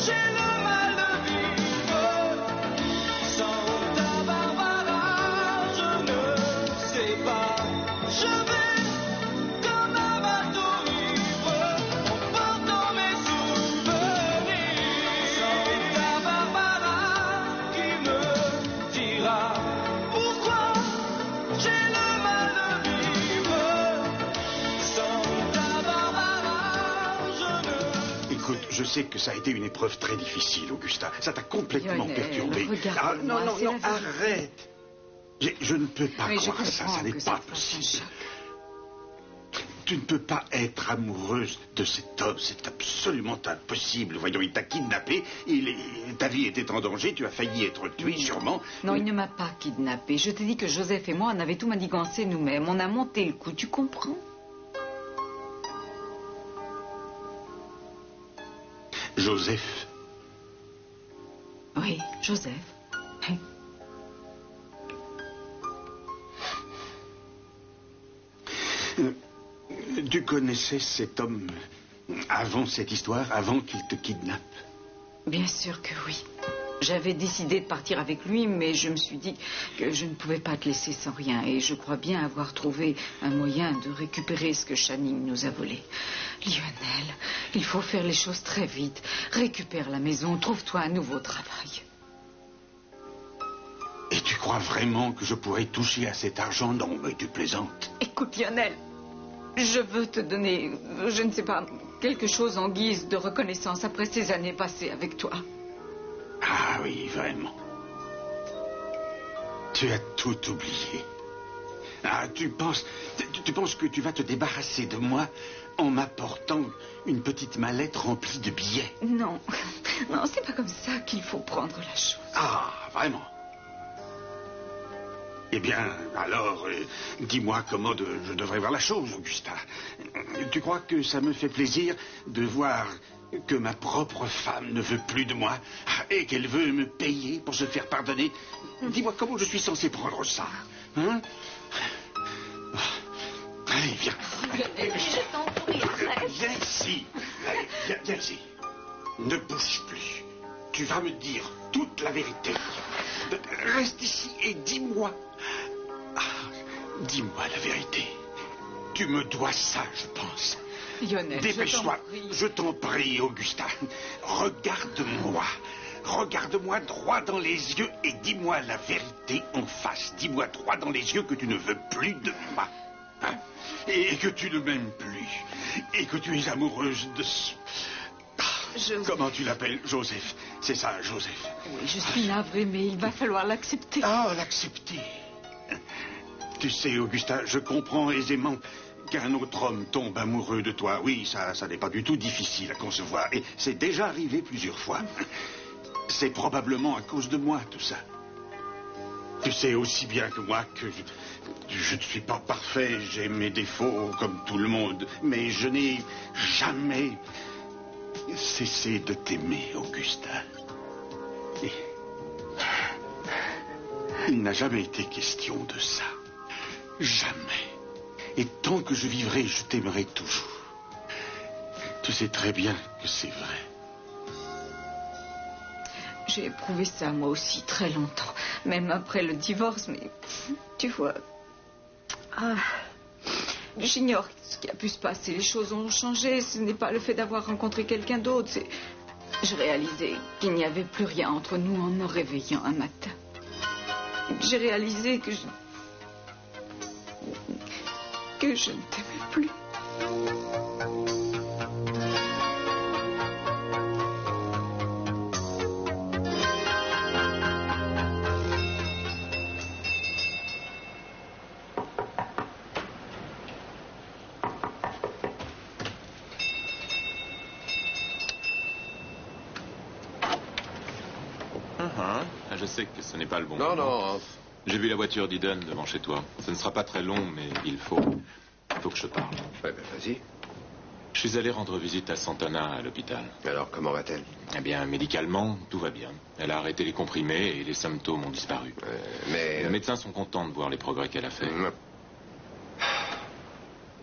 j'ai le mal de vivre sans ta Barbara. Je ne sais pas, je vais comme un bateau ivre en portant mes souvenirs. Sans ta Barbara qui me dira pourquoi j'ai le mal de vivre sans ta Barbara. Je ne... Écoute, je sais que ça a été une épreuve très difficile, Augusta. Ça t'a complètement Lionel, perturbé. regarde-moi, non, non, c'est non, la vérité. arrête. Je ne peux pas Oui, je croire ça, comprends ça n'est que pas ça te fasse un possible. choc. Tu ne peux pas être amoureuse de cet homme, c'est absolument impossible. Voyons, il t'a kidnappé, ta vie était en danger, tu as failli être tué, sûrement. Non, il ne m'a pas kidnappé. Je t'ai dit que Joseph et moi, on avait tout manigancé nous-mêmes. On a monté le coup, tu comprends? Joseph, Oui, Joseph. Oui. tu connaissais cet homme avant cette histoire, avant qu'il te kidnappe? Bien sûr que oui. J'avais décidé de partir avec lui, mais je me suis dit que je ne pouvais pas te laisser sans rien. Et je crois bien avoir trouvé un moyen de récupérer ce que Channing nous a volé. Lionel, il faut faire les choses très vite. Récupère la maison, trouve-toi un nouveau travail. Et tu crois vraiment que je pourrais toucher à cet argent? Non, mais tu plaisantes. Écoute, Lionel, je veux te donner, je ne sais pas, quelque chose en guise de reconnaissance après ces années passées avec toi. Ah oui, vraiment. Tu as tout oublié. Ah, tu penses que tu vas te débarrasser de moi en m'apportant une petite mallette remplie de billets? Non, non, c'est pas comme ça qu'il faut prendre la chose. Ah, vraiment? Eh bien, alors, dis-moi comment je devrais voir la chose, Augusta. Tu crois que ça me fait plaisir de voir que ma propre femme ne veut plus de moi et qu'elle veut me payer pour se faire pardonner? Dis-moi comment je suis censé prendre ça, hein? Allez, viens. Je t'en prie, arrête. Viens ici. Allez, viens ici. Ne bouge plus. Tu vas me dire toute la vérité. Reste ici et dis-moi. Ah, dis-moi la vérité. Tu me dois ça, je pense. Lionel, dépêche-toi. Je t'en prie, Augusta. Regarde-moi. Regarde-moi droit dans les yeux et dis-moi la vérité en face. Dis-moi droit dans les yeux que tu ne veux plus de moi. Hein? Et que tu ne m'aimes plus. Et que tu es amoureuse de ce... Joseph. Comment tu l'appelles? Joseph. C'est ça, Joseph. Oui, je suis navrée, mais il va falloir l'accepter. Ah, l'accepter. Tu sais, Augusta, je comprends aisément qu'un autre homme tombe amoureux de toi. Oui, ça n'est pas du tout difficile à concevoir. Et c'est déjà arrivé plusieurs fois. C'est probablement à cause de moi, tout ça. Tu sais aussi bien que moi que je ne suis pas parfait. J'ai mes défauts comme tout le monde. Mais je n'ai jamais cessé de t'aimer, Augusta. Et il n'a jamais été question de ça. Jamais. Et tant que je vivrai, je t'aimerai toujours. Tu sais très bien que c'est vrai. J'ai éprouvé ça, moi aussi, très longtemps. Même après le divorce, mais... Tu vois... Ah... J'ignore ce qui a pu se passer. Les choses ont changé. Ce n'est pas le fait d'avoir rencontré quelqu'un d'autre. C'est... Je réalisais qu'il n'y avait plus rien entre nous en me réveillant un matin. J'ai réalisé que je ne t'aimais plus. Je sais que ce n'est pas le bon Non, moment. non. J'ai vu la voiture d'Eden devant chez toi. Ce ne sera pas très long, mais il faut que je te parle. Ouais, ben vas-y. Je suis allé rendre visite à Santana à l'hôpital. Alors, comment va-t-elle? Eh bien, médicalement, tout va bien. Elle a arrêté les comprimés et les symptômes ont disparu. Mais... Les médecins sont contents de voir les progrès qu'elle a fait.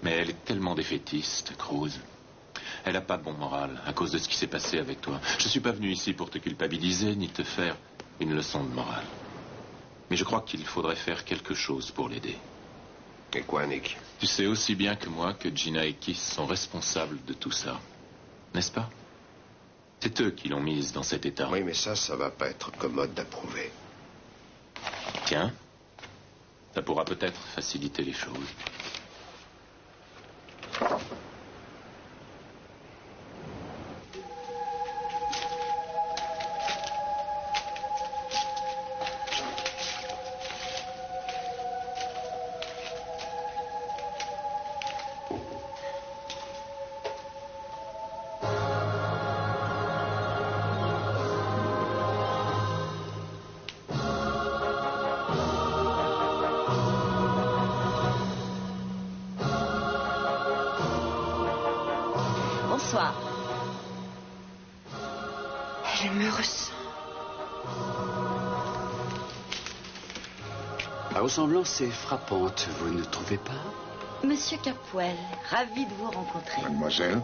Mais elle est tellement défaitiste, Cruz. Elle n'a pas de bon moral à cause de ce qui s'est passé avec toi. Je ne suis pas venu ici pour te culpabiliser ni te faire une leçon de morale. Mais je crois qu'il faudrait faire quelque chose pour l'aider. Et quoi, Nick? Tu sais aussi bien que moi que Gina et Keith sont responsables de tout ça. N'est-ce pas? C'est eux qui l'ont mise dans cet état. Oui, mais ça va pas être commode d'approuver. Tiens, ça pourra peut-être faciliter les choses. Bonsoir. Elle me ressent. La ressemblance est frappante, vous ne trouvez pas? Monsieur Capwell, ravi de vous rencontrer. Mademoiselle?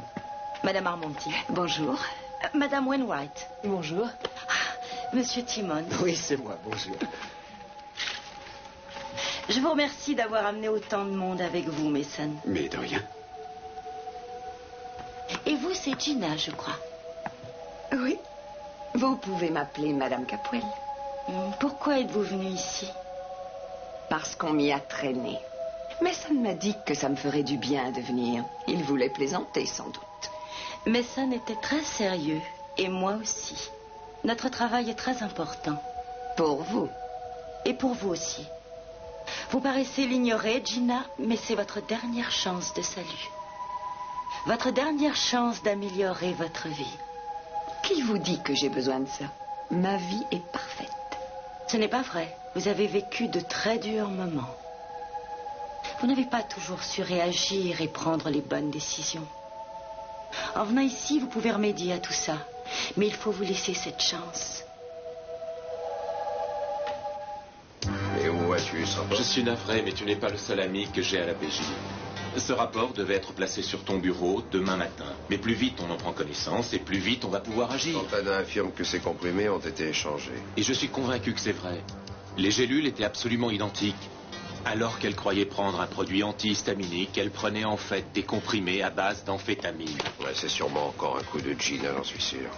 Madame Armonti. Bonjour. Madame Wainwright. Bonjour. Monsieur Timon. Oui, c'est moi, bonjour. Je vous remercie d'avoir amené autant de monde avec vous, Mason. Mais de rien. Et vous, c'est Gina, je crois. Oui. Vous pouvez m'appeler Madame Capwell. Pourquoi êtes-vous venue ici? Parce qu'on m'y a traîné. Mason m'a dit que ça me ferait du bien de venir. Il voulait plaisanter, sans doute. Mason était très sérieux, et moi aussi. Notre travail est très important. Pour vous. Et pour vous aussi. Vous paraissez l'ignorer, Gina, mais c'est votre dernière chance de salut. Votre dernière chance d'améliorer votre vie. Qui vous dit que j'ai besoin de ça? Ma vie est parfaite. Ce n'est pas vrai. Vous avez vécu de très durs moments. Vous n'avez pas toujours su réagir et prendre les bonnes décisions. En venant ici, vous pouvez remédier à tout ça. Mais il faut vous laisser cette chance. Et où as-tu ce rapport? Je suis navré, mais tu n'es pas le seul ami que j'ai à la PJ. Ce rapport devait être placé sur ton bureau demain matin. Mais plus vite on en prend connaissance, et plus vite on va pouvoir agir. Santana affirme que ces comprimés ont été échangés. Et je suis convaincu que c'est vrai. Les gélules étaient absolument identiques. Alors qu'elle croyait prendre un produit antihistaminique, elle prenait en fait des comprimés à base d'amphétamine. Ouais, c'est sûrement encore un coup de Gina, j'en suis sûr.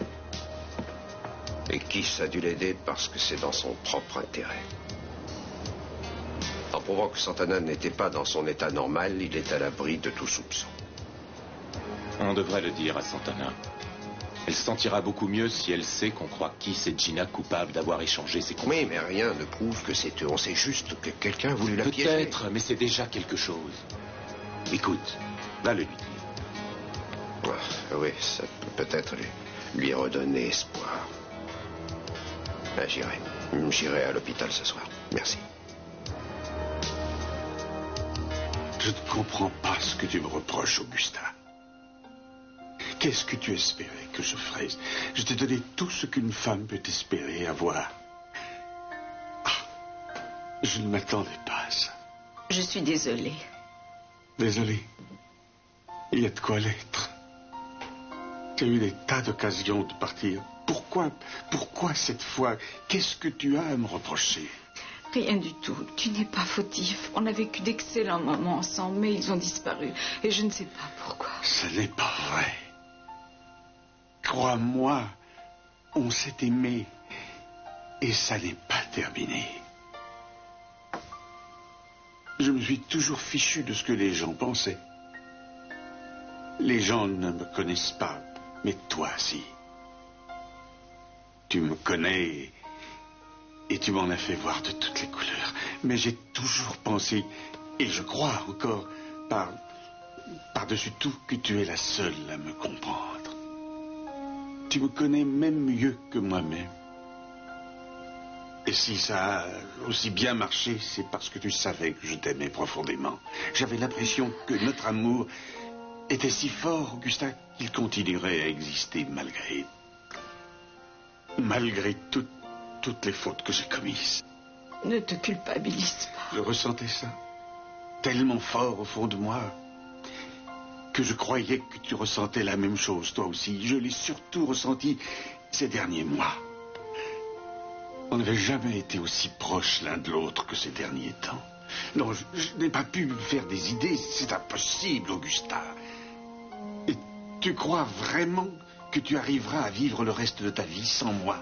Et Keith a dû l'aider parce que c'est dans son propre intérêt. En prouvant que Santana n'était pas dans son état normal, il est à l'abri de tout soupçon. On devrait le dire à Santana. Elle se sentira beaucoup mieux si elle sait qu'on croit Keith et Gina coupables d'avoir échangé ses comprimés. Oui, mais rien ne prouve que c'est eux. On sait juste que quelqu'un a voulu la piéger. Peut-être, mais c'est déjà quelque chose. Écoute, va le lui dire. Ah, oui, ça peut peut-être lui redonner espoir. Ben, j'irai. J'irai à l'hôpital ce soir. Merci. Je ne comprends pas ce que tu me reproches, Augustin. Qu'est-ce que tu espérais que je ferais? Je t'ai donné tout ce qu'une femme peut espérer avoir. Ah, je ne m'attendais pas à ça. Je suis désolée. Désolé. Il y a de quoi l'être. Tu as eu des tas d'occasions de partir. Pourquoi cette fois? Qu'est-ce que tu as à me reprocher? Rien du tout. Tu n'es pas fautif. On a vécu d'excellents moments ensemble, mais ils ont disparu. Et je ne sais pas pourquoi. Ce n'est pas vrai. Crois-moi, on s'est aimé. Et ça n'est pas terminé. Je me suis toujours fichu de ce que les gens pensaient. Les gens ne me connaissent pas, mais toi, si. Tu me connais et tu m'en as fait voir de toutes les couleurs. Mais j'ai toujours pensé, et je crois encore, par-dessus tout, que tu es la seule à me comprendre. Tu me connais même mieux que moi-même. Et si ça a aussi bien marché, c'est parce que tu savais que je t'aimais profondément. J'avais l'impression que notre amour était si fort, Augustin, qu'il continuerait à exister malgré toutes les fautes que j'ai commises. Ne te culpabilise pas. Je ressentais ça tellement fort au fond de moi que je croyais que tu ressentais la même chose, toi aussi. Je l'ai surtout ressenti ces derniers mois. On n'avait jamais été aussi proches l'un de l'autre que ces derniers temps. Non, je n'ai pas pu me faire des idées. C'est impossible, Augusta. Et tu crois vraiment que tu arriveras à vivre le reste de ta vie sans moi?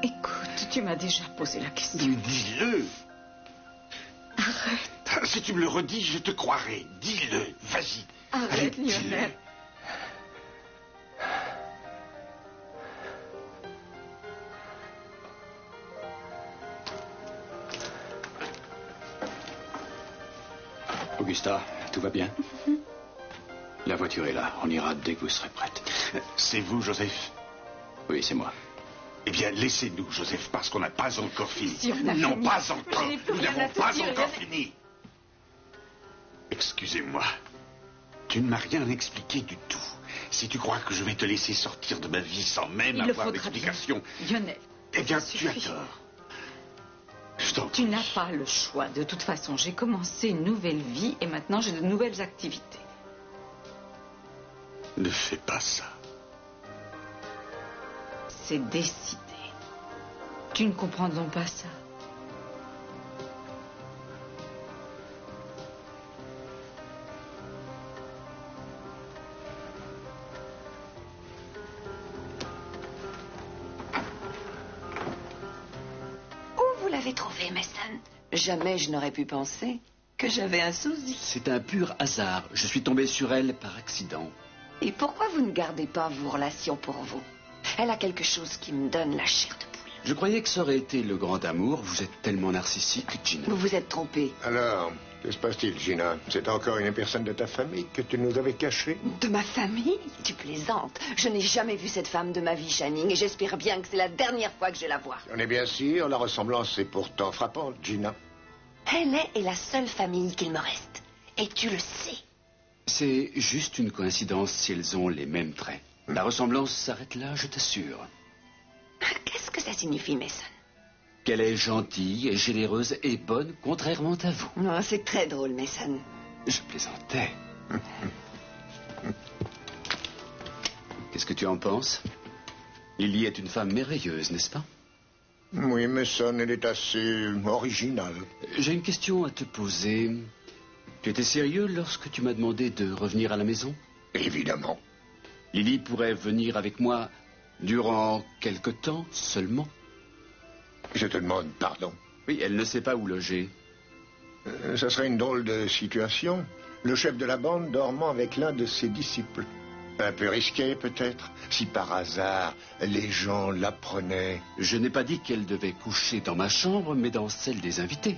Écoute, tu m'as déjà posé la question. Dis-le. Arrête. Si tu me le redis, je te croirai. Dis-le. Vas-y. Arrête, Allez, dis-le. Lionel. Augusta, tout va bien? La voiture est là. On ira dès que vous serez prête. C'est vous, Joseph? Oui, c'est moi. Eh bien, laissez-nous, Joseph, parce qu'on n'a pas encore fini. Si, on a Non, fini. pas encore. Je n'ai plus Nous rien à n'avons te pas dire, encore Lionel. fini. Excusez-moi. Tu ne m'as rien expliqué du tout. Si tu crois que je vais te laisser sortir de ma vie sans même Il le avoir faudra d'explication, bien. Lionel, eh bien, ça tu as suffit. tort. Je t'en Tu prie. n'as pas le choix. De toute façon, j'ai commencé une nouvelle vie et maintenant j'ai de nouvelles activités. Ne fais pas ça. C'est décidé. Tu ne comprends donc pas ça. Où vous l'avez trouvé, Mason? Jamais je n'aurais pu penser que j'avais un sosie. C'est un pur hasard. Je suis tombé sur elle par accident. Et pourquoi vous ne gardez pas vos relations pour vous? Elle a quelque chose qui me donne la chair de poule. Je croyais que ça aurait été le grand amour. Vous êtes tellement narcissique, Gina. Vous vous êtes trompé. Alors, que se passe-t-il, Gina? C'est encore une personne de ta famille que tu nous avais cachée? De ma famille? Tu plaisantes. Je n'ai jamais vu cette femme de ma vie, Channing, et j'espère bien que c'est la dernière fois que je la vois. On est bien sûr, la ressemblance est pourtant frappante, Gina. Elle est la seule famille qu'il me reste. Et tu le sais. C'est juste une coïncidence si elles ont les mêmes traits. La ressemblance s'arrête là, je t'assure. Qu'est-ce que ça signifie, Mason? Qu'elle est gentille et généreuse et bonne, contrairement à vous. Non, c'est très drôle, Mason. Je plaisantais. Qu'est-ce que tu en penses? Lily est une femme merveilleuse, n'est-ce pas? Oui, Mason, elle est assez originale. J'ai une question à te poser. Tu étais sérieux lorsque tu m'as demandé de revenir à la maison? Évidemment. Lily pourrait venir avec moi durant quelque temps seulement. Je te demande pardon. Oui, elle ne sait pas où loger. Ça serait une drôle de situation. Le chef de la bande dormant avec l'un de ses disciples. Un peu risqué, peut-être, si par hasard les gens l'apprenaient. Je n'ai pas dit qu'elle devait coucher dans ma chambre, mais dans celle des invités.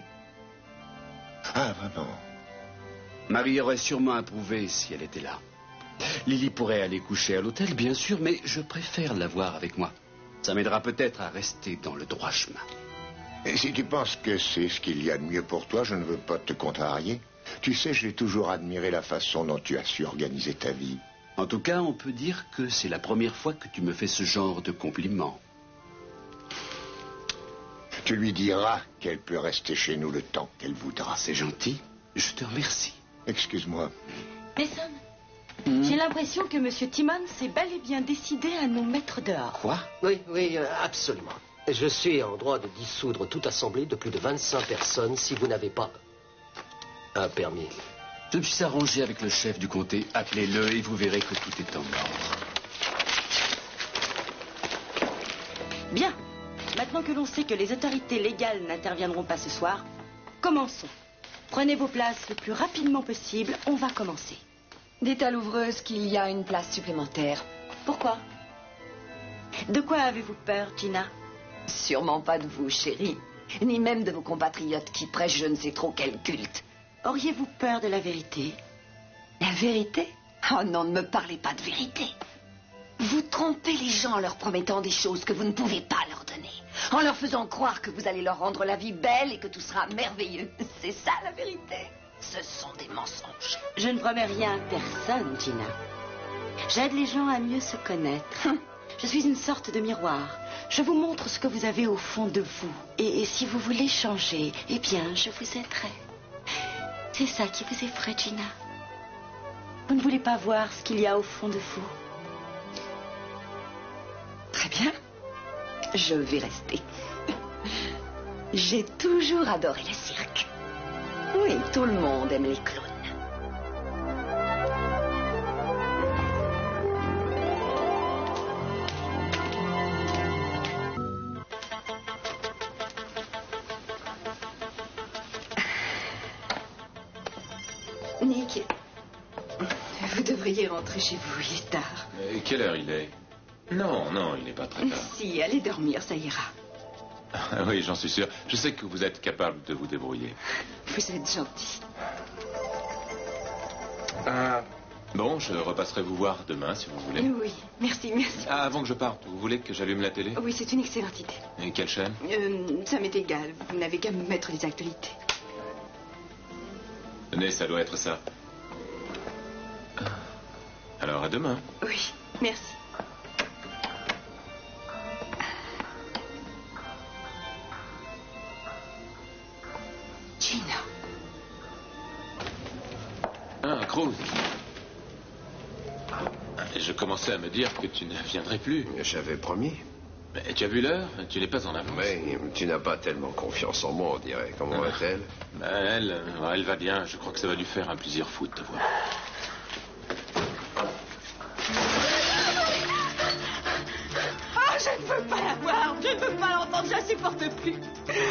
Ah, vraiment? Marie aurait sûrement approuvé si elle était là. Lily pourrait aller coucher à l'hôtel, bien sûr, mais je préfère la voir avec moi. Ça m'aidera peut-être à rester dans le droit chemin. Et si tu penses que c'est ce qu'il y a de mieux pour toi, je ne veux pas te contrarier. Tu sais, j'ai toujours admiré la façon dont tu as su organiser ta vie. En tout cas, on peut dire que c'est la première fois que tu me fais ce genre de compliment. Tu lui diras qu'elle peut rester chez nous le temps qu'elle voudra. C'est gentil. Je te remercie. Excuse-moi. Mason, j'ai l'impression que Monsieur Timmons s'est bel et bien décidé à nous mettre dehors. Quoi? Oui, absolument. Je suis en droit de dissoudre toute assemblée de plus de 25 personnes si vous n'avez pas un permis. Je me suis arrangé avec le chef du comté. Appelez-le et vous verrez que tout est en ordre. Bien. Maintenant que l'on sait que les autorités légales n'interviendront pas ce soir, commençons. Prenez vos places le plus rapidement possible. On va commencer. Dites à l'ouvreuse qu'il y a une place supplémentaire. Pourquoi? De quoi avez-vous peur, Gina? Sûrement pas de vous, chérie. Ni même de vos compatriotes qui prêchent je ne sais trop quel culte. Auriez-vous peur de la vérité? La vérité? Oh non, ne me parlez pas de vérité. Vous trompez les gens en leur promettant des choses que vous ne pouvez pas leur donner. En leur faisant croire que vous allez leur rendre la vie belle et que tout sera merveilleux. C'est ça la vérité. Ce sont des mensonges. Je ne promets rien à personne, Gina. J'aide les gens à mieux se connaître. Je suis une sorte de miroir. Je vous montre ce que vous avez au fond de vous. Et si vous voulez changer, eh bien, je vous aiderai. C'est ça qui vous effraie, Gina. Vous ne voulez pas voir ce qu'il y a au fond de vous? Très bien. Je vais rester. J'ai toujours adoré le cirque. Oui, tout le monde aime les clowns. Nick, vous devriez rentrer chez vous, il est tard. Quelle heure il est? Non, non, il n'est pas très tard. Si, allez dormir, ça ira. Ah oui, j'en suis sûr. Je sais que vous êtes capable de vous débrouiller. Vous êtes gentil. Bon, je repasserai vous voir demain, si vous voulez. Oui, merci, merci. Ah, avant que je parte, vous voulez que j'allume la télé? Oui, c'est une excellente idée. Et quelle chaîne? Ça m'est égal, vous n'avez qu'à me mettre les actualités. Tenez, ça doit être ça. Alors, à demain. Oui, merci. Gina. Ah, Cruz. Je commençais à me dire que tu ne viendrais plus. J'avais promis. Mais tu as vu l'heure? Tu n'es pas en avance. Mais tu n'as pas tellement confiance en moi, on dirait. Comment va-t-elle? Elle va bien. Je crois que ça va lui faire un plaisir fou de te voir. Ah, je ne veux pas la voir. Je ne veux pas l'entendre. Je la supporte plus.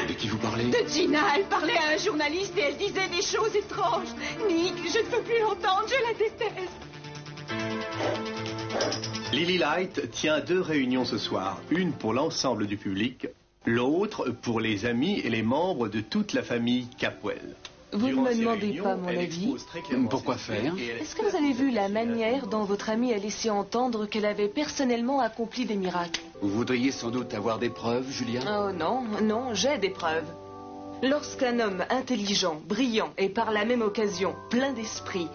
De qui vous parlez? De Gina. Elle parlait à un journaliste et elle disait des choses étranges. Nick, je ne peux plus l'entendre. Je la déteste. Lily Light tient 2 réunions ce soir, une pour l'ensemble du public, l'autre pour les amis et les membres de toute la famille Capwell. Vous ne me demandez pas mon avis. Pourquoi faire? Est-ce que vous avez vu la manière dont votre amie a laissé entendre qu'elle avait personnellement accompli des miracles? Vous voudriez sans doute avoir des preuves, Julia? Oh non, non, j'ai des preuves. Lorsqu'un homme intelligent, brillant et par la même occasion plein d'esprit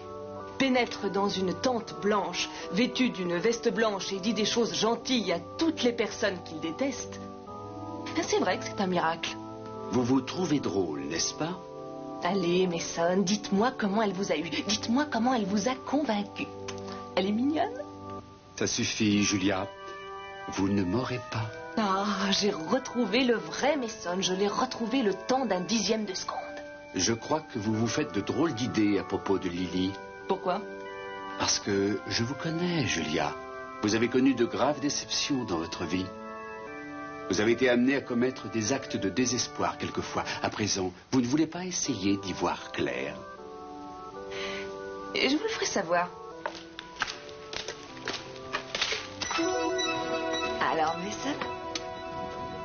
pénètre dans une tente blanche, vêtue d'une veste blanche et dit des choses gentilles à toutes les personnes qu'il déteste, c'est vrai que c'est un miracle. Vous vous trouvez drôle, n'est-ce pas? Allez, Mason, dites-moi comment elle vous a eu. Dites-moi comment elle vous a convaincu. Elle est mignonne? Ça suffit, Julia. Vous ne m'aurez pas. Ah, j'ai retrouvé le vrai Mason. Je l'ai retrouvé le temps d'un 10e de seconde. Je crois que vous vous faites de drôles d'idées à propos de Lily. Pourquoi? Parce que je vous connais, Julia. Vous avez connu de graves déceptions dans votre vie. Vous avez été amené à commettre des actes de désespoir quelquefois. À présent, vous ne voulez pas essayer d'y voir clair. Et je vous le ferai savoir. Alors, Mason,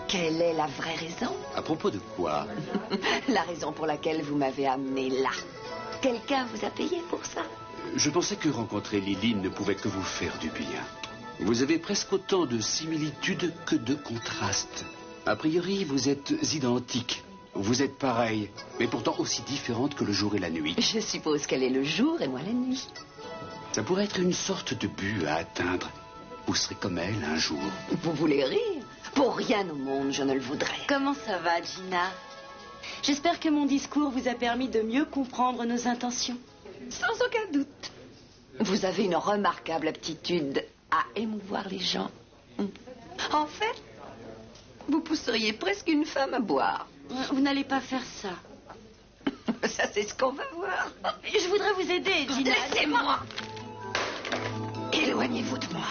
quelle est la vraie raison? À propos de quoi? La raison pour laquelle vous m'avez amené là. Quelqu'un vous a payé pour ça? Je pensais que rencontrer Lily ne pouvait que vous faire du bien. Vous avez presque autant de similitudes que de contrastes. A priori, vous êtes identiques. Vous êtes pareilles, mais pourtant aussi différentes que le jour et la nuit. Je suppose qu'elle est le jour et moi la nuit. Ça pourrait être une sorte de but à atteindre. Vous serez comme elle un jour. Vous voulez rire? Pour rien au monde, je ne le voudrais. Comment ça va, Gina? J'espère que mon discours vous a permis de mieux comprendre nos intentions. Sans aucun doute. Vous avez une remarquable aptitude à émouvoir les gens. En fait, vous pousseriez presque une femme à boire. Vous n'allez pas faire ça. Ça, c'est ce qu'on va voir. Je voudrais vous aider, Gina. Laissez-moi. Éloignez-vous de moi.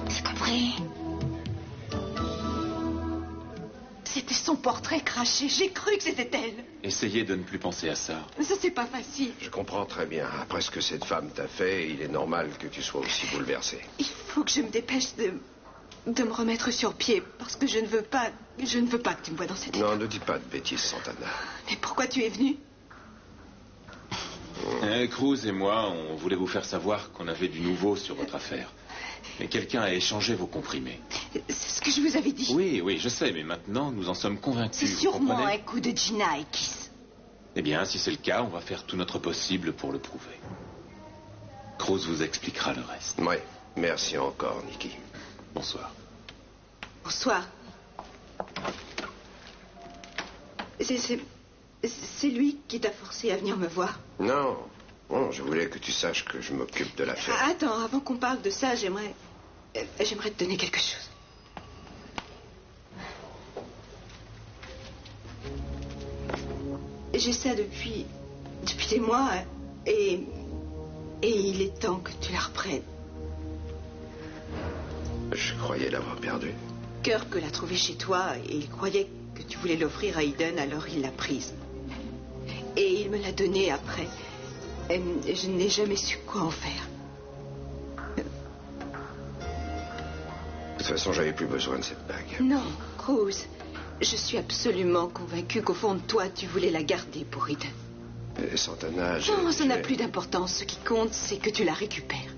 C'est compris? C'était son portrait craché. J'ai cru que c'était elle. Essayez de ne plus penser à ça. Ça, c'est pas facile. Je comprends très bien. Après ce que cette femme t'a fait, il est normal que tu sois aussi bouleversé. Il faut que je me dépêche de me remettre sur pied, parce que je ne veux pas que tu me vois dans cette état. Non, ne dis pas de bêtises, Santana. Mais pourquoi tu es venu? Cruz et moi, on voulait vous faire savoir qu'on avait du nouveau sur votre affaire. Mais quelqu'un a échangé vos comprimés. C'est ce que je vous avais dit. Oui, je sais, mais maintenant, nous en sommes convaincus. C'est sûrement comprenez? un coup de Gina et Kiss. Eh bien, si c'est le cas, on va faire tout notre possible pour le prouver. Cruz vous expliquera le reste. Oui, merci encore, Nicky. Bonsoir. Bonsoir. C'est lui qui t'a forcé à venir me voir. Non, Bon, je voulais que tu saches que je m'occupe de l'affaire. Attends, avant qu'on parle de ça, j'aimerais te donner quelque chose. J'ai ça depuis des mois et il est temps que tu la reprennes. Je croyais l'avoir perdue. Kirk l'a trouvée chez toi et il croyait que tu voulais l'offrir à Eden, alors il l'a prise. Et il me l'a donnée après. Et je n'ai jamais su quoi en faire. De toute façon, j'avais plus besoin de cette bague. Non, Cruz, je suis absolument convaincue qu'au fond de toi, tu voulais la garder pour Eden. Et Santana, Non, ça n'a plus d'importance. Ce qui compte, c'est que tu la récupères.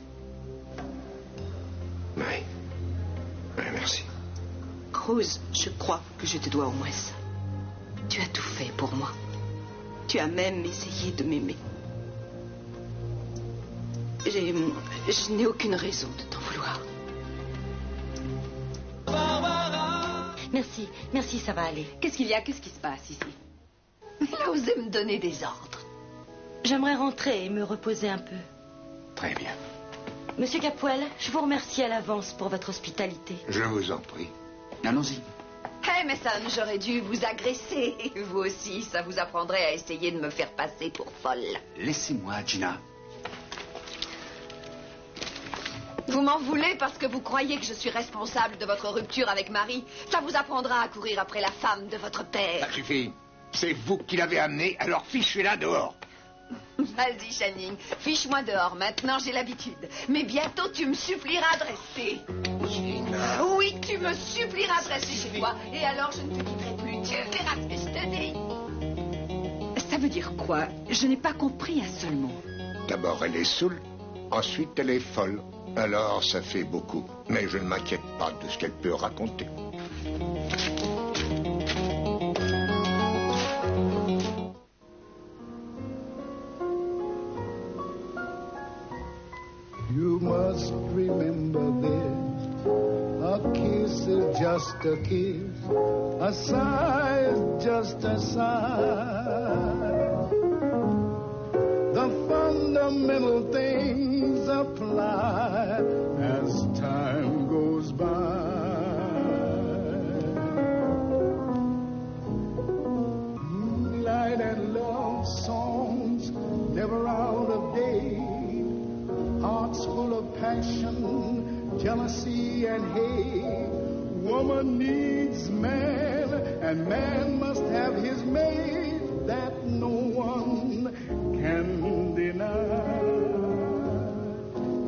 Oui. Oui, merci. Cruz, je crois que je te dois au moins ça. Tu as tout fait pour moi. Tu as même essayé de m'aimer. Je n'ai aucune raison de t'en vouloir. Merci, ça va aller. Qu'est-ce qu'il y a? Qu'est-ce qui se passe ici? Il a osé me donner des ordres. J'aimerais rentrer et me reposer un peu. Très bien. Monsieur Capwell, je vous remercie à l'avance pour votre hospitalité. Je vous en prie. Allons-y. Mais ça, j'aurais dû vous agresser. Vous aussi, ça vous apprendrait à essayer de me faire passer pour folle. Laissez-moi, Gina. Vous m'en voulez parce que vous croyez que je suis responsable de votre rupture avec Marie. Ça vous apprendra à courir après la femme de votre père. Ça suffit. C'est vous qui l'avez amenée, alors fichez-la dehors. Vas-y, Channing, fiche-moi dehors. Maintenant, j'ai l'habitude. Mais bientôt, tu me supplieras de rester. Oui, tu me supplieras de rester chez toi. Et alors, je ne te quitterai plus. Tu verras ce que je te dis. Ça veut dire quoi? Je n'ai pas compris un seul mot. D'abord, elle est saoule. Ensuite, elle est folle. Alors, ça fait beaucoup. Mais je ne m'inquiète pas de ce qu'elle peut raconter. You must remember this. A kiss is just a kiss. A sigh is just a sigh. The fundamental things apply as time goes by. Moonlight and love songs never out of date. Hearts full of passion, jealousy and hate. Woman needs man, and man must have his mate. That no one can deny.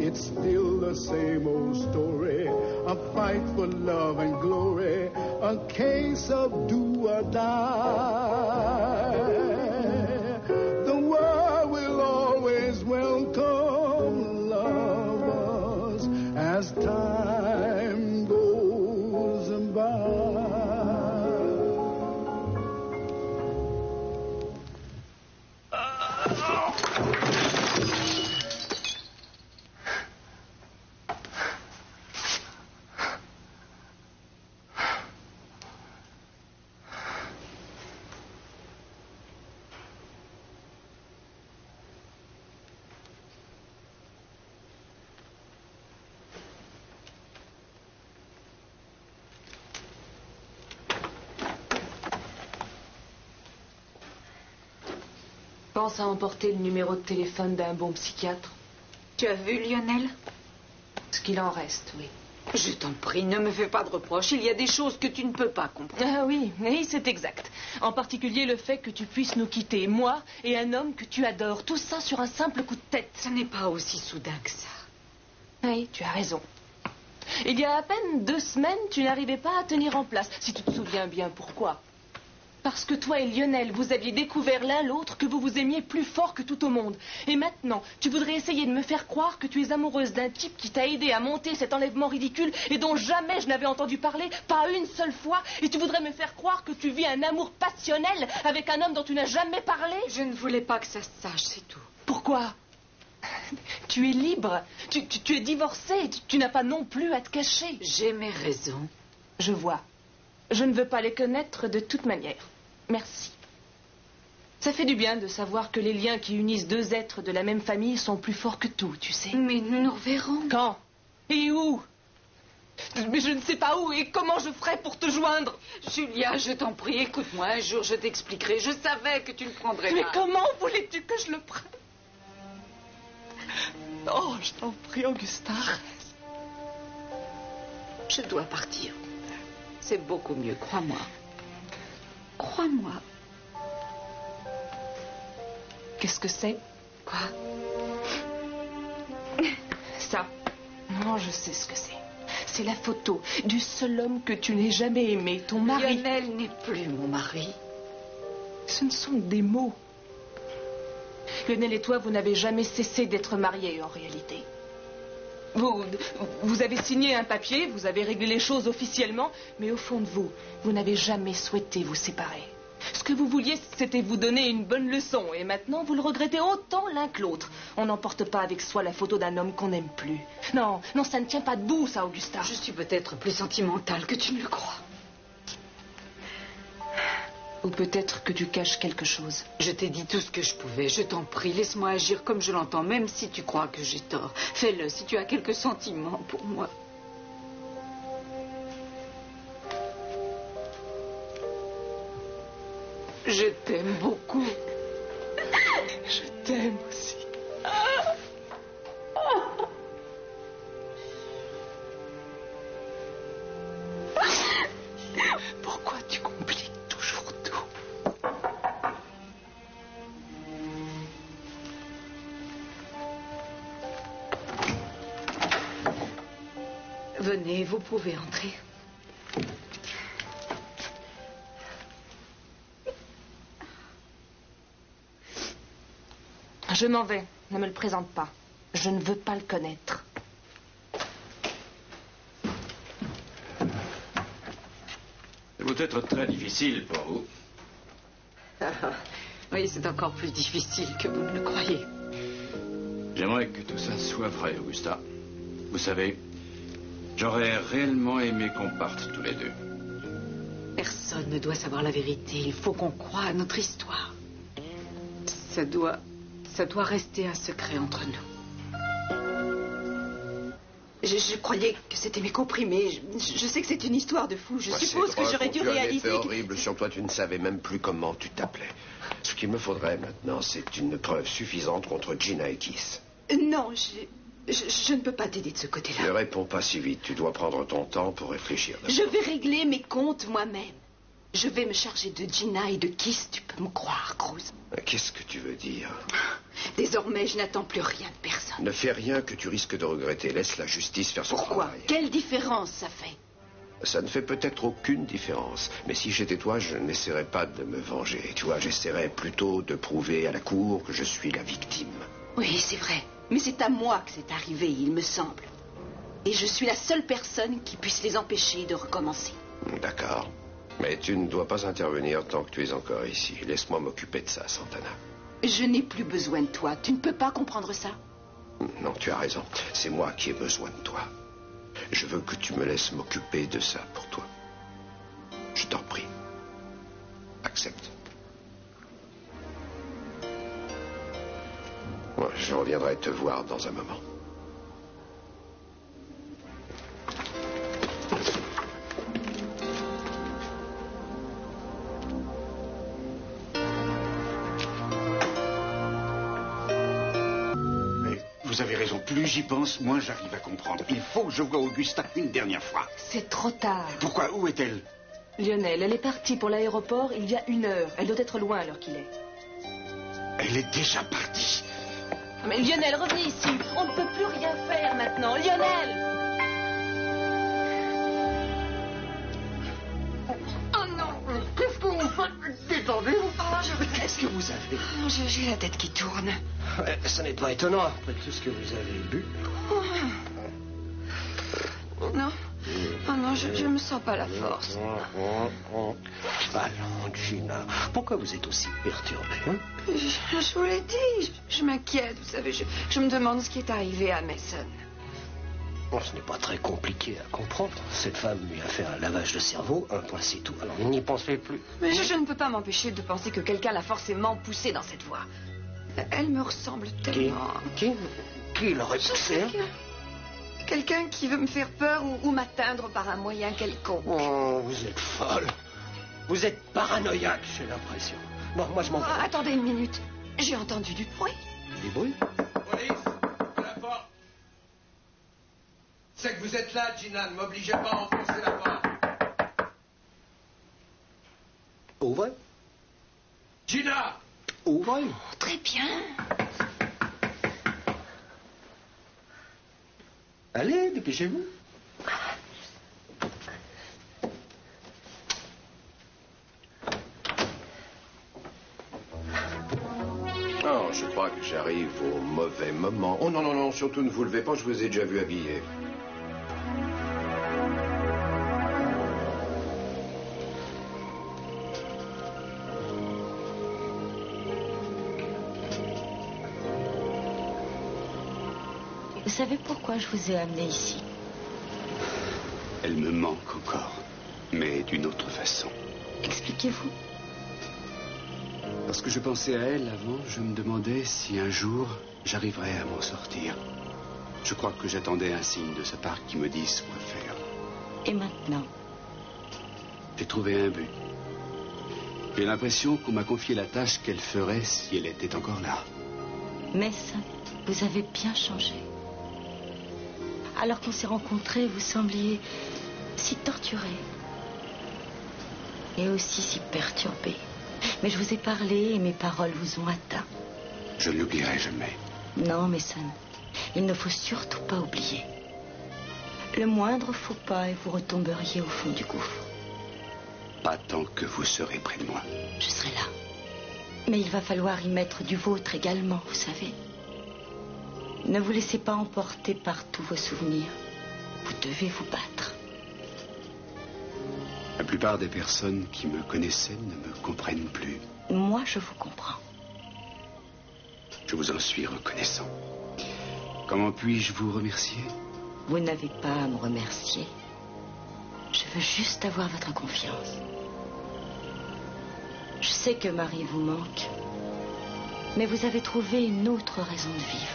It's still the same old story, a fight for love and glory, a case of do or die. The world will always welcome lovers as time goes by. Pense à emporter le numéro de téléphone d'un bon psychiatre. Tu as vu Lionel? Ce qu'il en reste, oui. Je t'en prie, ne me fais pas de reproches. Il y a des choses que tu ne peux pas comprendre. Ah oui, c'est exact. En particulier le fait que tu puisses nous quitter, moi et un homme que tu adores. Tout ça sur un simple coup de tête. Ce n'est pas aussi soudain que ça. Oui, tu as raison. Il y a à peine 2 semaines, tu n'arrivais pas à tenir en place. Si tu te souviens bien pourquoi. Parce que toi et Lionel, vous aviez découvert l'un l'autre que vous vous aimiez plus fort que tout au monde. Et maintenant, tu voudrais essayer de me faire croire que tu es amoureuse d'un type qui t'a aidé à monter cet enlèvement ridicule et dont jamais je n'avais entendu parler, pas une seule fois. Et tu voudrais me faire croire que tu vis un amour passionnel avec un homme dont tu n'as jamais parlé. Je ne voulais pas que ça se sache, c'est tout. Pourquoi? Tu es libre, tu es divorcée, tu n'as pas non plus à te cacher. J'ai mes raisons. Je vois. Je ne veux pas les connaître de toute manière. Merci. Ça fait du bien de savoir que les liens qui unissent deux êtres de la même famille sont plus forts que tout, tu sais. Mais nous nous reverrons. Quand? Et où? Mais je ne sais pas où et comment je ferai pour te joindre. Julia, je t'en prie, écoute-moi. Un jour, je t'expliquerai. Je savais que tu le prendrais Mais mal. comment voulais-tu que je le prenne? Oh, je t'en prie, Augusta. Je dois partir. C'est beaucoup mieux, crois-moi. Crois-moi. Qu'est-ce que c'est? Quoi? Ça. Non, je sais ce que c'est. C'est la photo du seul homme que tu n'aies jamais aimé, ton mari. Lionel n'est plus mon mari. Ce ne sont des mots. Lionel et toi, vous n'avez jamais cessé d'être mariés en réalité. Vous avez signé un papier, vous avez réglé les choses officiellement, mais au fond de vous, vous n'avez jamais souhaité vous séparer. Ce que vous vouliez, c'était vous donner une bonne leçon, et maintenant vous le regrettez autant l'un que l'autre. On n'emporte pas avec soi la photo d'un homme qu'on n'aime plus. Non, non, ça ne tient pas debout, ça, Augusta. Je suis peut-être plus sentimentale que tu ne le crois. Ou peut-être que tu caches quelque chose. Je t'ai dit tout ce que je pouvais. Je t'en prie, laisse-moi agir comme je l'entends, même si tu crois que j'ai tort. Fais-le si tu as quelques sentiments pour moi. Je t'aime beaucoup. Je t'aime aussi. Pourquoi tu compliques toujours tout? Venez, vous pouvez entrer. Je m'en vais. Ne me le présente pas. Je ne veux pas le connaître. Ça doit être très difficile pour vous. Oui, c'est encore plus difficile que vous ne le croyez. J'aimerais que tout ça soit vrai, Augusta. Vous savez, j'aurais réellement aimé qu'on parte tous les deux. Personne ne doit savoir la vérité. Il faut qu'on croie à notre histoire. Ça doit rester un secret entre nous. Je croyais que c'était mécompris, mais je sais que c'est une histoire de fou. Je suppose que j'aurais dû réaliser. C'est horrible. Sur toi, tu ne savais même plus comment tu t'appelais. Ce qu'il me faudrait maintenant, c'est une preuve suffisante contre Gina et Keith. Non, je ne peux pas t'aider de ce côté-là. Ne réponds pas si vite. Tu dois prendre ton temps pour réfléchir. Je vais régler mes comptes moi-même. Je vais me charger de Gina et de Keith, tu peux me croire, Cruz. Qu'est-ce que tu veux dire? Désormais, je n'attends plus rien de personne. Ne fais rien que tu risques de regretter. Laisse la justice faire son Pourquoi? travail. Quelle différence ça fait? Ça ne fait peut-être aucune différence. Mais si j'étais toi, je n'essaierais pas de me venger. Tu vois, j'essaierais plutôt de prouver à la cour que je suis la victime. Oui, c'est vrai. Mais c'est à moi que c'est arrivé, il me semble. Et je suis la seule personne qui puisse les empêcher de recommencer. D'accord. Mais tu ne dois pas intervenir tant que tu es encore ici. Laisse-moi m'occuper de ça, Santana. Je n'ai plus besoin de toi. Tu ne peux pas comprendre ça? Non, tu as raison. C'est moi qui ai besoin de toi. Je veux que tu me laisses m'occuper de ça pour toi. Je t'en prie. Accepte. Moi, je reviendrai te voir dans un moment. Vous avez raison, plus j'y pense, moins j'arrive à comprendre. Il faut que je voie Augusta une dernière fois. C'est trop tard. Pourquoi? Où est-elle? Lionel, elle est partie pour l'aéroport il y a 1 heure. Elle doit être loin à l'heure qu'il est. Elle est déjà partie. Mais Lionel, revenez ici. On ne peut plus rien faire maintenant. Lionel! Oh non! Qu'est-ce que vous faites? Détendez-vous. Qu'est-ce que vous avez? J'ai la tête qui tourne. Ouais, ce n'est pas étonnant après tout ce que vous avez bu. Non. Oh non, je me sens pas la force. Allons, Gina, pourquoi vous êtes aussi perturbée, hein? Je vous l'ai dit, je m'inquiète, vous savez, je me demande ce qui est arrivé à Mason. Bon, ce n'est pas très compliqué à comprendre. Cette femme lui a fait un lavage de cerveau, un point c'est tout. Alors il n'y pensait plus. Mais je ne peux pas m'empêcher de penser que quelqu'un l'a forcément poussée dans cette voie. Elle me ressemble tellement. Qui l'aurait poussée, hein? Quelqu'un qui veut me faire peur ou m'atteindre par un moyen quelconque. Oh, vous êtes folle. Vous êtes paranoïaque, j'ai l'impression. Bon, moi je m'en vais. Attendez une minute. J'ai entendu du bruit. Du bruit? Police, à la porte. C'est que vous êtes là, Gina. Ne m'obligez pas à enfoncer la porte. Ouvrez. Gina! Ouvrez. Très bien. Allez, dépêchez-vous. Oh, je crois que j'arrive au mauvais moment. Oh non, non, non, surtout ne vous levez pas, je vous ai déjà vu habillé. Vous savez pourquoi je vous ai amené ici? Elle me manque encore, mais d'une autre façon. Expliquez-vous. Parce que je pensais à elle avant, je me demandais si un jour j'arriverais à m'en sortir. Je crois que j'attendais un signe de sa part qui me dise quoi faire. Et maintenant? J'ai trouvé un but. J'ai l'impression qu'on m'a confié la tâche qu'elle ferait si elle était encore là. Mais ça, vous avez bien changé. Alors qu'on s'est rencontrés, vous sembliez si torturé. Et aussi si perturbé. Mais je vous ai parlé et mes paroles vous ont atteint. Je ne l'oublierai jamais. Non, Mason, il ne faut surtout pas oublier. Le moindre faux pas et vous retomberiez au fond du gouffre. Pas tant que vous serez près de moi. Je serai là. Mais il va falloir y mettre du vôtre également, vous savez. Ne vous laissez pas emporter par tous vos souvenirs. Vous devez vous battre. La plupart des personnes qui me connaissaient ne me comprennent plus. Moi, je vous comprends. Je vous en suis reconnaissant. Comment puis-je vous remercier? Vous n'avez pas à me remercier. Je veux juste avoir votre confiance. Je sais que Marie vous manque. Mais vous avez trouvé une autre raison de vivre.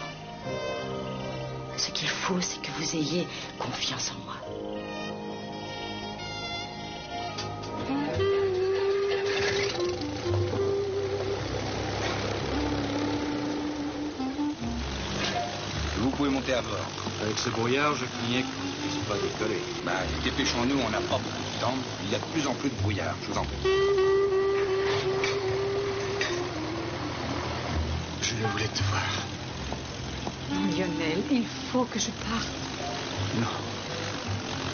Ce qu'il faut, c'est que vous ayez confiance en moi. Vous pouvez monter à bord. Avec ce brouillard, je craignais que vous ne puissiez pas décoller. Dépêchons-nous, on n'a pas beaucoup de temps. Il y a de plus en plus de brouillard, je vous en prie. Je voulais te voir. Lionel, il faut que je parte. Non.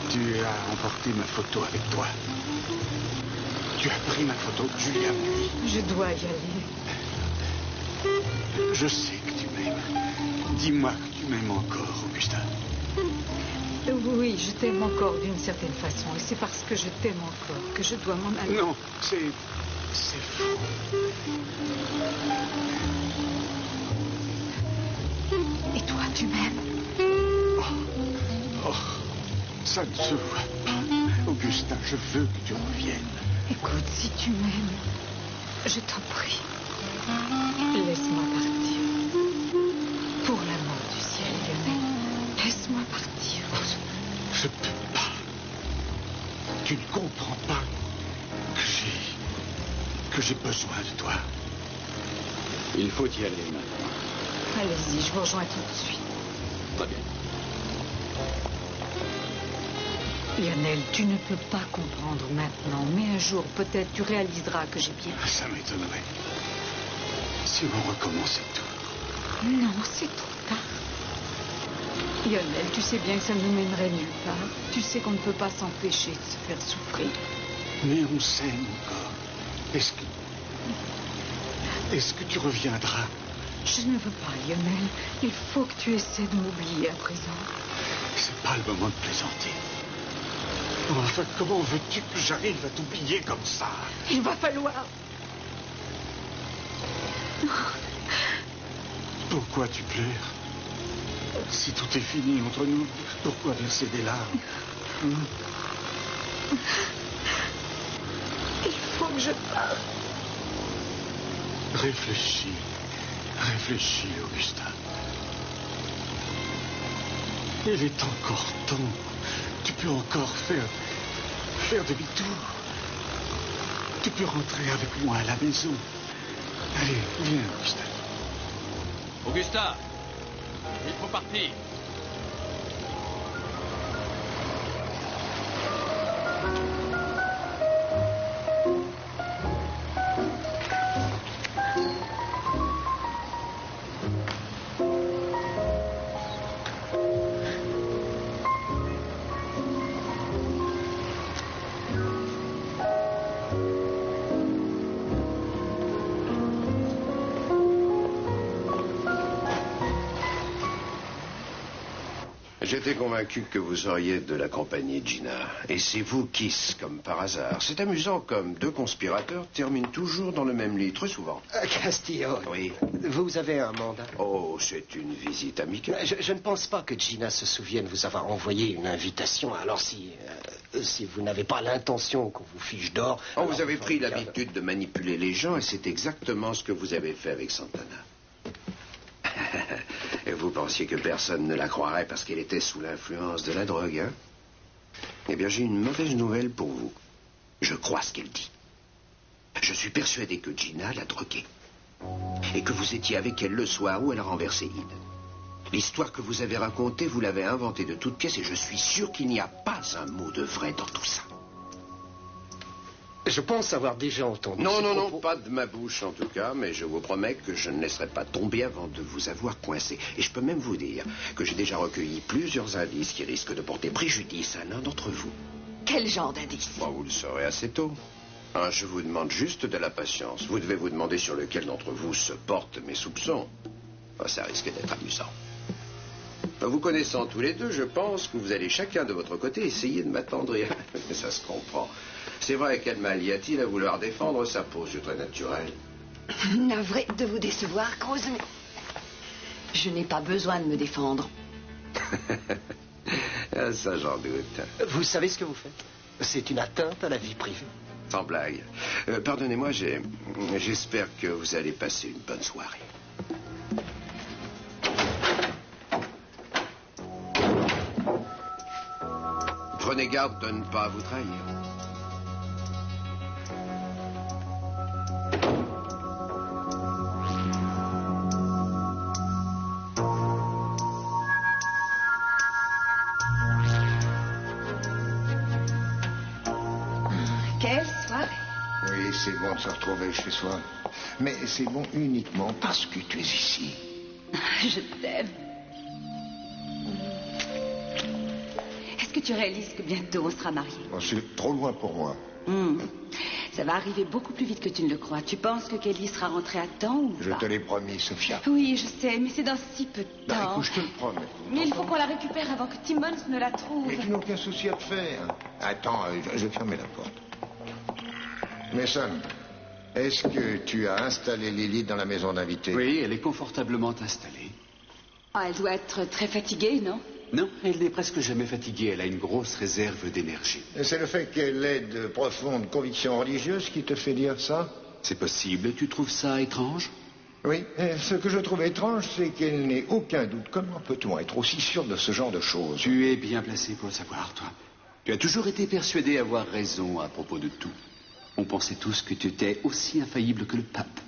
Tu as emporté ma photo avec toi. Tu as pris ma photo, Julia m'a dit. Je dois y aller. Je sais que tu m'aimes. Dis-moi que tu m'aimes encore, Augustin. Oui, je t'aime encore d'une certaine façon. Et c'est parce que je t'aime encore que je dois m'en aller. Non, c'est faux. Et toi, tu m'aimes? Oh, ça ne se voit pas. Augustin, je veux que tu reviennes. Écoute, si tu m'aimes, je t'en prie, laisse-moi partir. Pour l'amour du ciel, Lionel, laisse-moi partir. Je ne peux pas. Tu ne comprends pas que j'ai besoin de toi. Il faut y aller maintenant. Allez-y, je vous rejoins tout de suite. Très bien. Lionel, tu ne peux pas comprendre maintenant, mais un jour, peut-être, tu réaliseras que j'ai bien... Ça m'étonnerait. Si on recommençait tout. Non, c'est trop tard. Lionel, tu sais bien que ça ne nous mènerait nulle part. Tu sais qu'on ne peut pas s'empêcher de se faire souffrir. Mais on s'aime encore. Est-ce que tu reviendras? Je ne veux pas, Lionel. Il faut que tu essaies de m'oublier à présent. C'est pas le moment de plaisanter. Enfin, comment veux-tu que j'arrive à t'oublier comme ça? Il va falloir... Pourquoi tu pleures? Si tout est fini entre nous, pourquoi verser des larmes? Il faut que je parte. Réfléchis. Réfléchis, Augustin. Il est encore temps. Tu peux encore faire demi-tour. Tu peux rentrer avec moi à la maison. Allez, viens, Augustin. Augustin, il faut partir. J'étais convaincu que vous auriez de la compagnie, Gina. Et c'est vous, Kiss, comme par hasard. C'est amusant comme deux conspirateurs terminent toujours dans le même lit, très souvent. Castillo. Oui. Vous avez un mandat. Oh, c'est une visite amicale. Je ne pense pas que Gina se souvienne vous avoir envoyé une invitation. Alors si vous n'avez pas l'intention qu'on vous fiche d'or... Oh, vous avez pris l'habitude de manipuler les gens et c'est exactement ce que vous avez fait avec Santana. Et vous pensiez que personne ne la croirait parce qu'elle était sous l'influence de la drogue, hein? Eh bien, j'ai une mauvaise nouvelle pour vous. Je crois ce qu'elle dit. Je suis persuadé que Gina l'a droguée. Et que vous étiez avec elle le soir où elle a renversé Eden. L'histoire que vous avez racontée, vous l'avez inventée de toutes pièces et je suis sûr qu'il n'y a pas un mot de vrai dans tout ça. Je pense avoir déjà entendu... Non, pas de ma bouche en tout cas, mais je vous promets que je ne laisserai pas tomber avant de vous avoir coincé. Et je peux même vous dire que j'ai déjà recueilli plusieurs indices qui risquent de porter préjudice à l'un d'entre vous. Quel genre d'indice? Bon, vous le saurez assez tôt. Hein, je vous demande juste de la patience. Vous devez vous demander sur lequel d'entre vous se portent mes soupçons. Oh, ça risque d'être amusant. Vous connaissant tous les deux, je pense que vous allez chacun de votre côté essayer de m'attendrir. Mais ça se comprend. C'est vrai, quel mal y a-t-il à vouloir défendre sa peau, c'est très naturel. Navré de vous décevoir, Cruz, mais je n'ai pas besoin de me défendre. Ah, ça, j'en doute. Vous savez ce que vous faites? C'est une atteinte à la vie privée. Sans blague. Pardonnez-moi, j'espère que vous allez passer une bonne soirée. Prenez garde de ne pas vous trahir. Quelle soirée. Oui, c'est bon de se retrouver chez soi. Mais c'est bon uniquement parce que tu es ici. Je t'aime. Est-ce que tu réalises que bientôt on sera mariés? Oh, c'est trop loin pour moi. Ça va arriver beaucoup plus vite que tu ne le crois. Tu penses que Kelly sera rentrée à temps ou Je pas? te l'ai promis, Sophia. Oui, je sais, mais c'est dans si peu de temps. Écoute, je te le promets. Mais il faut qu'on la récupère avant que Timmons ne la trouve. Mais tu n'as aucun souci à te faire. Attends, je vais fermer la porte. Mason, est-ce que tu as installé Lily dans la maison d'invités? Oui, elle est confortablement installée. Ah, elle doit être très fatiguée, non? Non, elle n'est presque jamais fatiguée. Elle a une grosse réserve d'énergie. C'est le fait qu'elle ait de profondes convictions religieuses qui te fait dire ça? C'est possible. Tu trouves ça étrange? Oui, ce que je trouve étrange, c'est qu'elle n'ait aucun doute. Comment peut-on être aussi sûr de ce genre de choses? Tu es bien placé pour le savoir, toi. Tu as toujours été persuadé avoir raison à propos de tout. On pensait tous que tu étais aussi infaillible que le pape.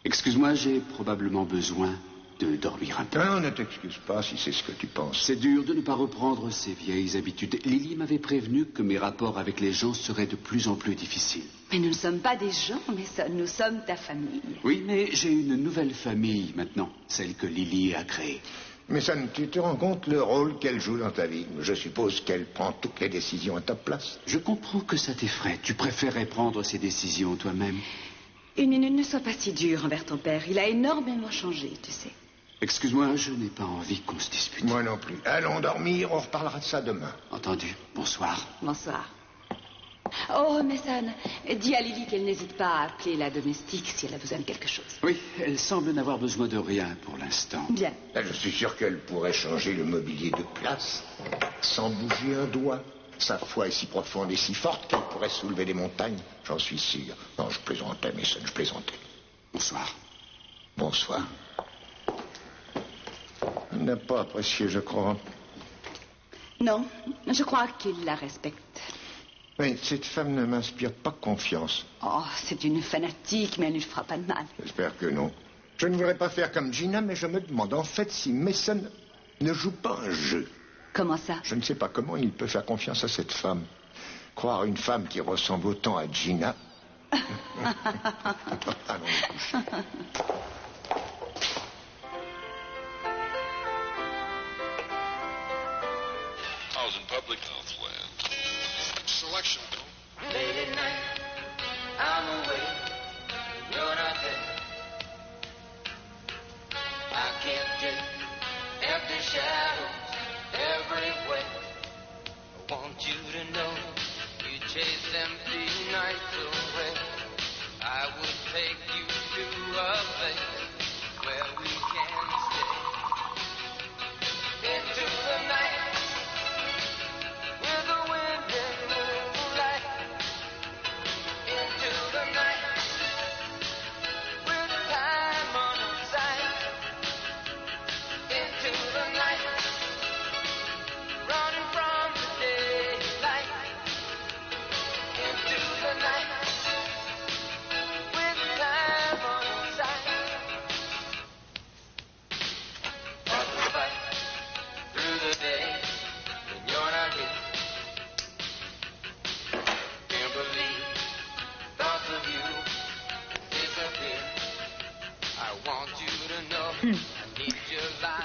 Excuse-moi, j'ai probablement besoin de dormir un peu. Non, ne t'excuse pas si c'est ce que tu penses. C'est dur de ne pas reprendre ces vieilles habitudes. Lily m'avait prévenu que mes rapports avec les gens seraient de plus en plus difficiles. Mais nous ne sommes pas des gens, Mason. Nous sommes ta famille. Oui, mais j'ai une nouvelle famille maintenant, celle que Lily a créée. Mason, tu te rends compte le rôle qu'elle joue dans ta vie? Je suppose qu'elle prend toutes les décisions à ta place. Je comprends que ça t'effraie. Tu préférais prendre ces décisions toi-même. Une minute, ne sois pas si dur envers ton père. Il a énormément changé, tu sais. Excuse-moi, je n'ai pas envie qu'on se dispute. Moi non plus. Allons dormir, on reparlera de ça demain. Entendu. Bonsoir. Bonsoir. Oh, Mason, dis à Lily qu'elle n'hésite pas à appeler la domestique si elle a besoin de quelque chose. Oui, elle semble n'avoir besoin de rien pour l'instant. Bien. Je suis sûr qu'elle pourrait changer le mobilier de place sans bouger un doigt. Sa foi est si profonde et si forte qu'elle pourrait soulever des montagnes, j'en suis sûr. Non, je plaisantais, Mason, je plaisantais. Bonsoir. Bonsoir. Il n'a pas apprécié, je crois. Non, je crois qu'il la respecte. Mais cette femme ne m'inspire pas confiance. Oh, c'est une fanatique, mais elle ne lui fera pas de mal. J'espère que non. Je ne voudrais pas faire comme Gina, mais je me demande en fait si Mason ne joue pas un jeu. Comment ça? Je ne sais pas comment il peut faire confiance à cette femme. Croire une femme qui ressemble autant à Gina. Allons nous coucher. Public Health Land. Selection. Late at night, I'm away, you're not there. I can't take empty shadows everywhere. I want you to know you chase empty nights away. I would take you to a place where we can stay. Into the night.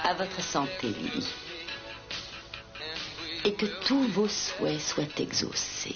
À votre santé, Lily. Et que tous vos souhaits soient exaucés.